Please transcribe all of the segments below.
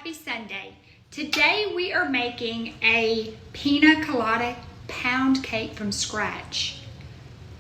Happy Sunday. Today we are making a Pina Colada Pound Cake from scratch.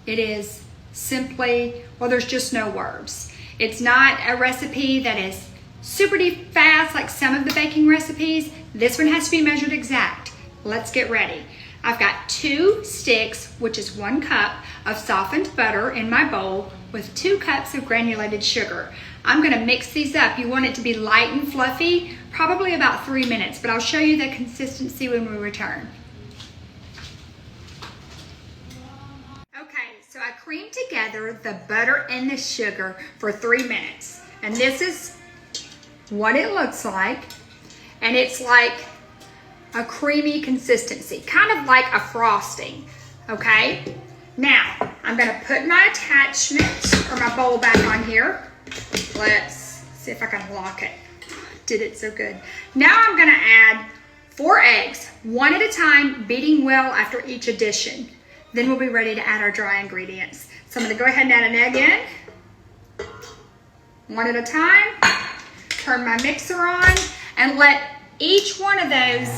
It is simply, well, there's just no words. It's not a recipe that is super fast like some of the baking recipes. This one has to be measured exact. Let's get ready. I've got 2 sticks, which is 1 cup of softened butter in my bowl with 2 cups of granulated sugar. I'm gonna mix these up. You want it to be light and fluffy, probably about 3 minutes, but I'll show you the consistency when we return. Okay, so I creamed together the butter and the sugar for 3 minutes. And this is what it looks like. And it's like a creamy consistency, kind of like a frosting, okay? Now, I'm gonna put my attachment or my bowl back on here. Let's see if I can lock it. Did it so good. Now I'm gonna add 4 eggs, 1 at a time, beating well after each addition. Then we'll be ready to add our dry ingredients. So I'm gonna go ahead and add an egg in, 1 at a time, turn my mixer on, and let each one of those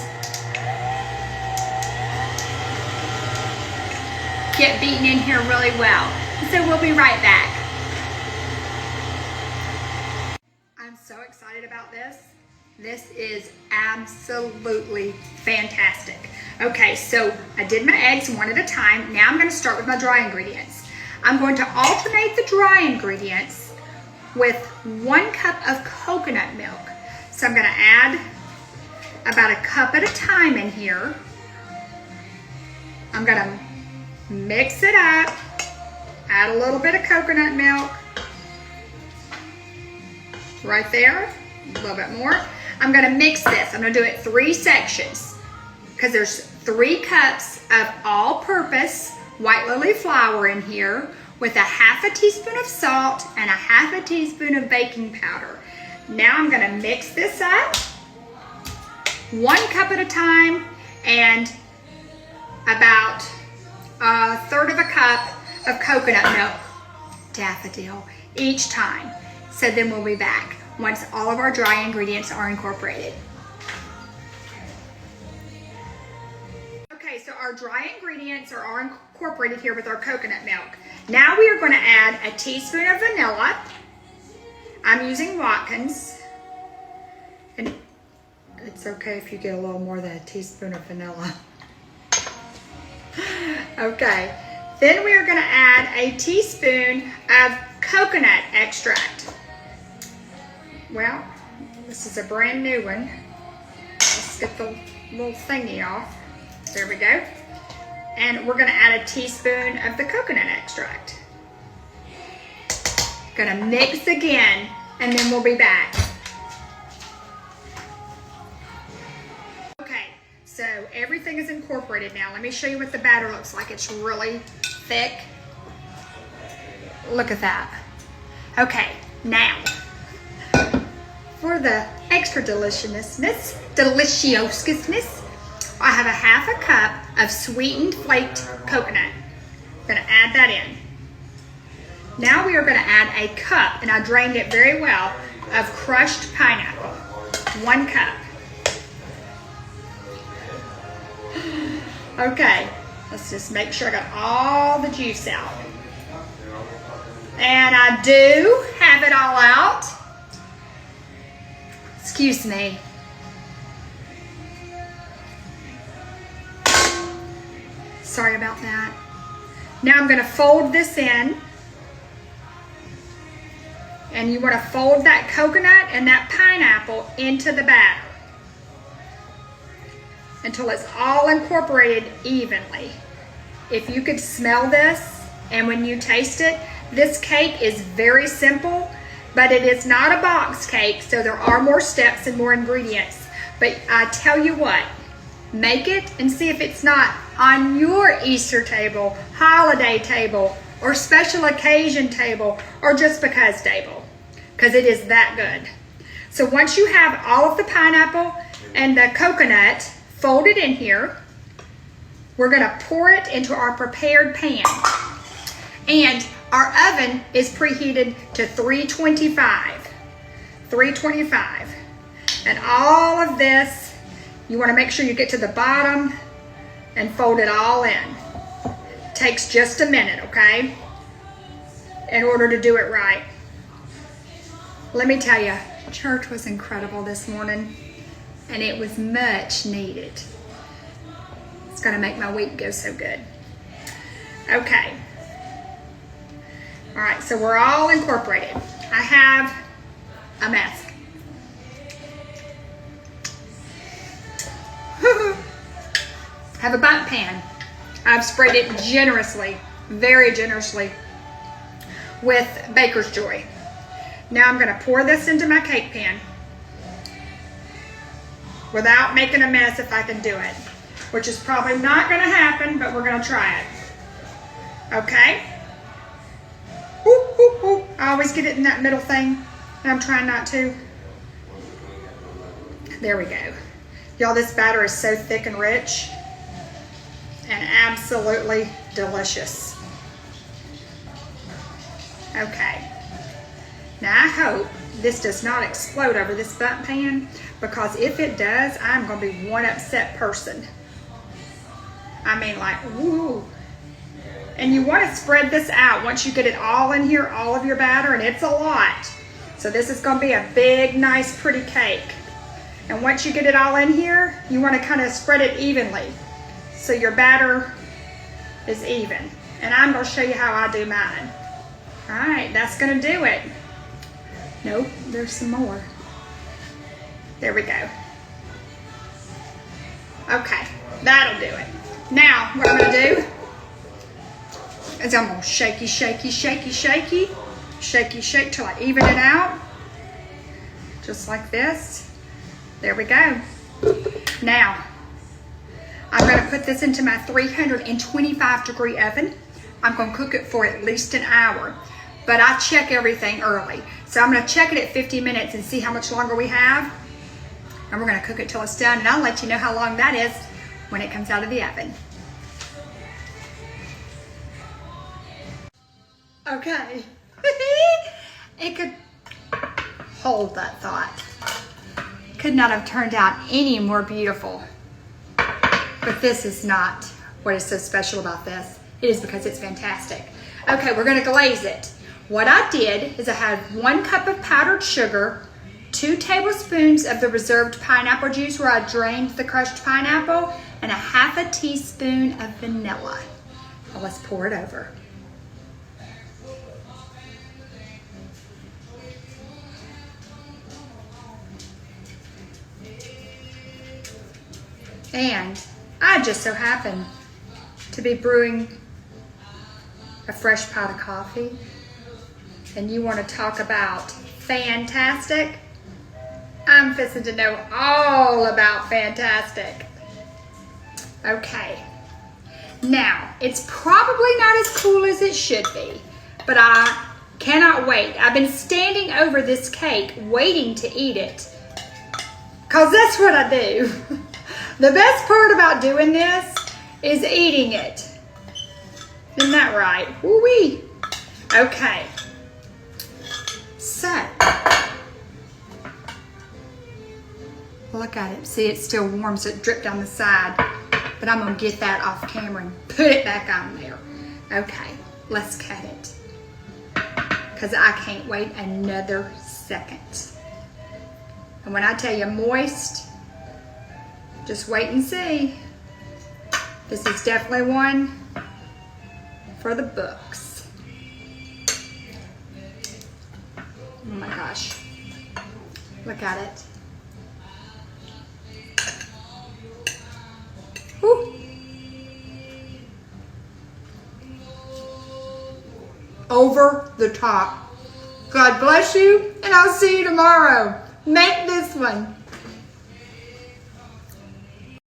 get beaten in here really well. So we'll be right back. I'm so excited about this. This is absolutely fantastic. Okay, so I did my eggs 1 at a time. Now I'm going to start with my dry ingredients. I'm going to alternate the dry ingredients with 1 cup of coconut milk. So I'm going to add about 1 cup at a time in here. I'm going to mix it up, add a little bit of coconut milk, right there, a little bit more. I'm gonna mix this, I'm gonna do it 3 sections because there's 3 cups of all-purpose white lily flour in here with 1/2 teaspoon of salt and 1/2 teaspoon of baking powder. Now I'm gonna mix this up, 1 cup at a time, and about 1/3 cup of coconut milk, daffodil, each time. So then we'll be back once all of our dry ingredients are incorporated. Okay, so our dry ingredients are incorporated here with our coconut milk. Now we are going to add a teaspoon of vanilla. I'm using Watkins. And it's okay if you get a little more than a teaspoon of vanilla. Okay, then we are going to add a teaspoon of coconut extract. Well, this is a brand new one. Let's get the little thingy off. There we go. And we're going to add a teaspoon of the coconut extract. Going to mix again, and then we'll be back. So everything is incorporated now. Let me show you what the batter looks like. It's really thick. Look at that. Okay, now for the extra deliciousness, I have 1/2 cup of sweetened flaked coconut. I'm gonna add that in. Now we are gonna add 1 cup, and I drained it very well, of crushed pineapple. 1 cup. Okay, let's just make sure I got all the juice out. And I do have it all out. Excuse me. Sorry about that. Now I'm going to fold this in. And you want to fold that coconut and that pineapple into the batter until it's all incorporated evenly. If you could smell this, and when you taste it, this cake is very simple, but it is not a box cake, so there are more steps and more ingredients. But I tell you what, make it and see if it's not on your Easter table, holiday table, or special occasion table, or just because table, because it is that good. So once you have all of the pineapple and the coconut fold it in here, we're going to pour it into our prepared pan. And our oven is preheated to 325. And all of this, you want to make sure you get to the bottom and fold it all in. Takes just a minute, okay? In order to do it right. Let me tell you, church was incredible this morning, and it was much needed. It's gonna make my week go so good. Okay. All right, so we're all incorporated. I have a mask. I have a bundt pan. I've sprayed it generously, very generously, with Baker's Joy. Now I'm gonna pour this into my cake pan without making a mess if I can do it, which is probably not gonna happen, but we're gonna try it. Okay? Ooh, ooh, ooh. I always get it in that middle thing, and I'm trying not to. There we go. Y'all, this batter is so thick and rich and absolutely delicious. Okay. Now I hope this does not explode over this bundt pan, because if it does, I'm going to be one upset person. I mean, like, woo. And you want to spread this out once you get it all in here, all of your batter, and it's a lot. So this is going to be a big, nice, pretty cake. And once you get it all in here, you want to kind of spread it evenly so your batter is even. And I'm going to show you how I do mine. All right, that's going to do it. Nope, there's some more. There we go. Okay, that'll do it. Now, what I'm going to do is I'm going to shaky, shaky, shaky, shaky, shaky, shake till I even it out. Just like this. There we go. Now, I'm going to put this into my 325 degree oven. I'm going to cook it for at least an hour, but I check everything early. So I'm going to check it at 50 minutes and see how much longer we have. And we're going to cook it till it's done, and I'll let you know how long that is when it comes out of the oven. Okay. It could hold that thought. Could not have turned out any more beautiful. But this is not what is so special about this. It is because it's fantastic. Okay, we're gonna glaze it. What I did is I had 1 cup of powdered sugar, 2 tablespoons of the reserved pineapple juice where I drained the crushed pineapple, and a ½ teaspoon of vanilla. Now let's pour it over. And I just so happen to be brewing a fresh pot of coffee. And you want to talk about fantastic? I'm fixing to know all about fantastic. Okay. Now, it's probably not as cool as it should be, but I cannot wait. I've been standing over this cake waiting to eat it, because that's what I do. The best part about doing this is eating it. Isn't that right? Woo-wee. Okay. So, look at it. See, it's still warm, so it dripped down the side. But I'm going to get that off camera and put it back on there. Okay, let's cut it, because I can't wait another second. And when I tell you moist, just wait and see. This is definitely one for the books. Oh my gosh. Look at it. Woo. Over the top. God bless you, and I'll see you tomorrow. Make this one.